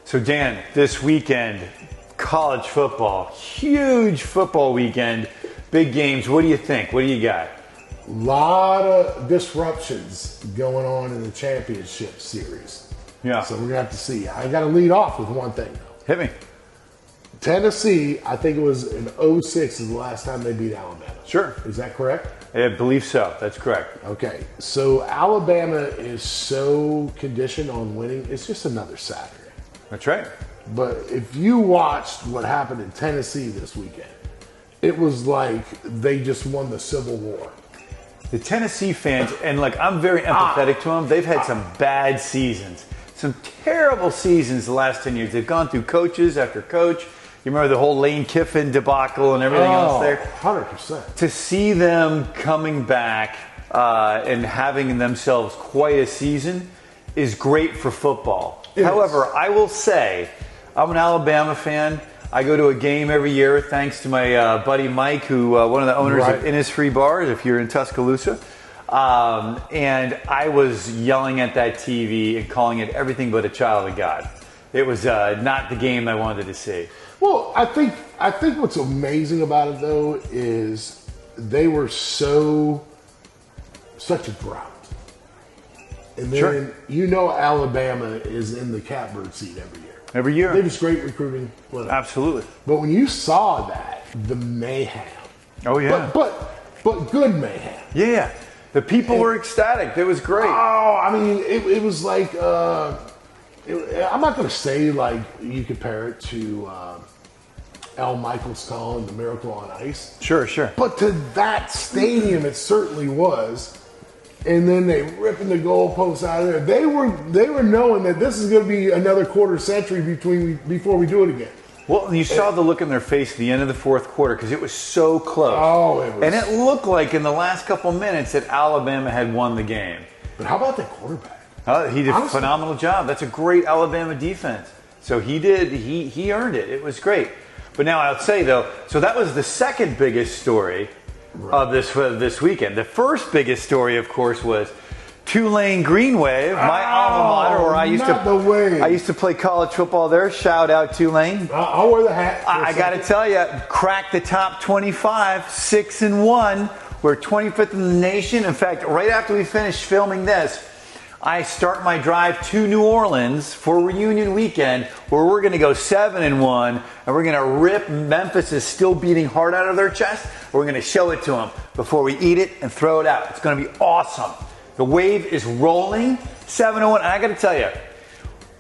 So Dan, this weekend, college football, huge football weekend, big games. What do you think? What do you got? A lot of disruptions going on in the championship series. Yeah. So we're going to have to see. I got to lead off with one thing, though. Hit me. Tennessee, I think it was in 2006 is the last time they beat Alabama. Sure. Is that correct? I believe so. That's correct. Okay. So Alabama is so conditioned on winning. It's just another Saturday. That's right. But if you watched what happened in Tennessee this weekend, it was like they just won the Civil War. The Tennessee fans, and look, I'm very empathetic to them. They've had some bad seasons, some terrible seasons the last 10 years. They've gone through coaches after coach. You remember the whole Lane Kiffin debacle and everything else there? 100%. To see them coming back and having themselves quite a season is great for football. However, I will say, I'm an Alabama fan. I go to a game every year thanks to my buddy Mike, who one of the owners of Innisfree Bars, if you're in Tuscaloosa. And I was yelling at that TV and calling it everything but a child of God. It was not the game I wanted to see. Well, I think what's amazing about it, though, is they were such a drought. And then, Alabama is in the catbird seat every year. Every year. They're just great recruiting. Whatever. Absolutely. But when you saw that, the mayhem. Oh, yeah. But good mayhem. Yeah. The people were ecstatic. It was great. Oh, I mean, it was like, I'm not going to say like you compare it to Al Michaels calling the Miracle on Ice. Sure. But to that stadium, it certainly was. And then they ripping the goalposts out of there. They were knowing that this is going to be another quarter century before we do it again. Well, you saw the look in their face at the end of the fourth quarter because it was so close. Oh, it was. And it looked like in the last couple minutes that Alabama had won the game. But how about that quarterback? He did a phenomenal job. That's a great Alabama defense. So he did. He earned it. It was great. But now I'll say, though, so that was the second biggest story of this weekend. The first biggest story, of course, was Tulane Green Wave, my alma mater, where I used to play college football there. Shout out Tulane. I'll wear the hat. I got to tell you, cracked the top 25, 6-1. We're 25th in the nation. In fact, right after we finish filming this, I start my drive to New Orleans for reunion weekend, where we're going to go 7-1, and we're going to rip Memphis is still beating hard out of their chest. We're going to show it to them before we eat it and throw it out. It's going to be awesome. The wave is rolling, 7-1, and I got to tell you,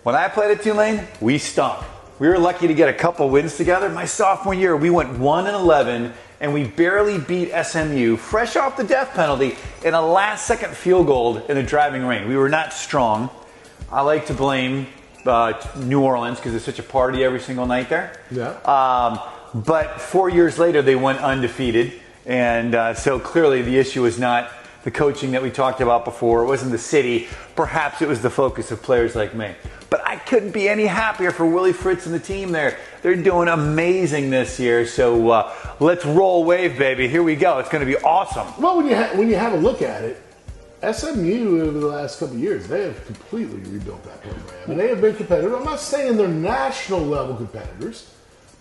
when I played at Tulane, we stunk. We were lucky to get a couple wins together. My sophomore year, we went 1-11, and we barely beat SMU, fresh off the death penalty, in a last-second field goal in the driving rain. We were not strong. I like to blame New Orleans because it's such a party every single night there. Yeah. But 4 years later, they went undefeated, and so clearly the issue is not the coaching that we talked about before. It wasn't the city. Perhaps it was the focus of players like me. But I couldn't be any happier for Willie Fritz and the team there. They're doing amazing this year. So let's roll wave, baby. Here we go. It's going to be awesome. Well, when you have a look at it, SMU over the last couple of years, they have completely rebuilt that program. And they have been competitive. I'm not saying they're national level competitors,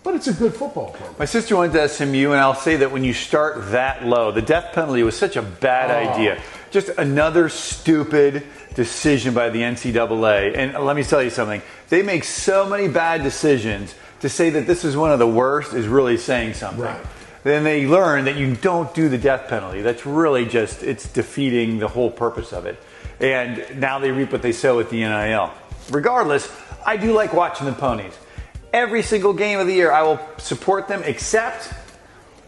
but it's a good football program. My sister went to SMU, and I'll say that when you start that low, the death penalty was such a bad idea. Just another stupid decision by the NCAA. And let me tell you something. They make so many bad decisions. To say that this is one of the worst is really saying something. Right. Then they learn that you don't do the death penalty. That's really just, it's defeating the whole purpose of it. And now they reap what they sow with the NIL. Regardless, I do like watching the ponies. Every single game of the year, I will support them, except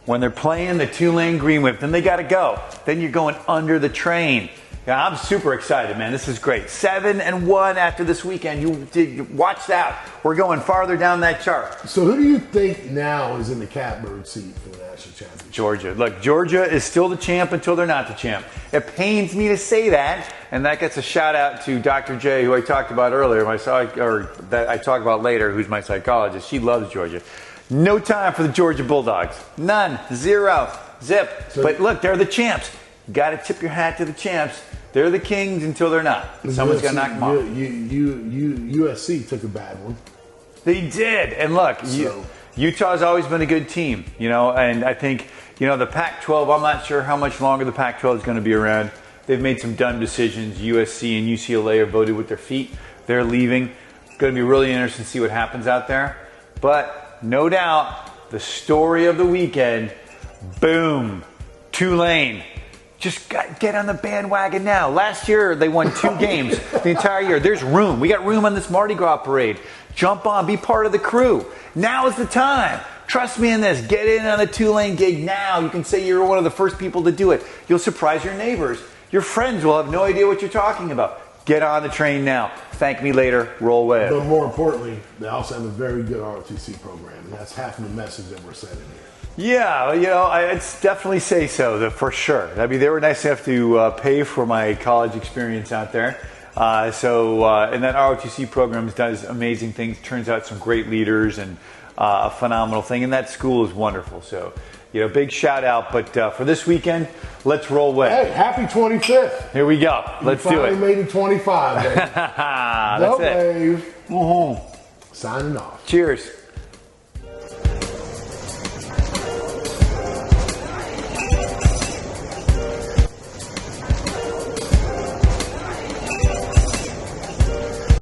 when they're playing the Tulane Green Whip. Then they got to go. Then you're going under the train. Yeah, I'm super excited, man. This is great. 7-1 after this weekend. You watch that. We're going farther down that chart. So who do you think now is in the catbird seat for the national championship? Georgia. Look, Georgia is still the champ until they're not the champ. It pains me to say that, and that gets a shout out to Dr. J, who I talked about earlier, that I talk about later, who's my psychologist. She loves Georgia. No time for the Georgia Bulldogs. None. Zero. Zip. But look, they're the champs. You got to tip your hat to the champs. They're the kings until they're not. Someone's got to knock them off. USC took a bad one. They did. And look, Utah's always been a good team, and I think, the Pac-12, I'm not sure how much longer the Pac-12 is going to be around. They've made some dumb decisions. USC and UCLA are voted with their feet. They're leaving. It's going to be really interesting to see what happens out there. But no doubt, the story of the weekend, boom, Tulane. Just get on the bandwagon now. Last year, they won 2 games the entire year. There's room. We got room on this Mardi Gras parade. Jump on. Be part of the crew. Now is the time. Trust me in this. Get in on a Tulane gig now. You can say you're one of the first people to do it. You'll surprise your neighbors. Your friends will have no idea what you're talking about. Get on the train now. Thank me later. Roll away. But more importantly, they also have a very good ROTC program. And that's half of the message that we're sending here. Yeah, I'd definitely say so, for sure. I mean, they were nice enough to pay for my college experience out there. And that ROTC program does amazing things, turns out some great leaders, and a phenomenal thing. And that school is wonderful. So, big shout out. But for this weekend, let's roll away. Hey, happy 25th. Here we go. Let's do it. We finally made it 25, baby. That's it. Wave. Mm-hmm. Signing off. Cheers.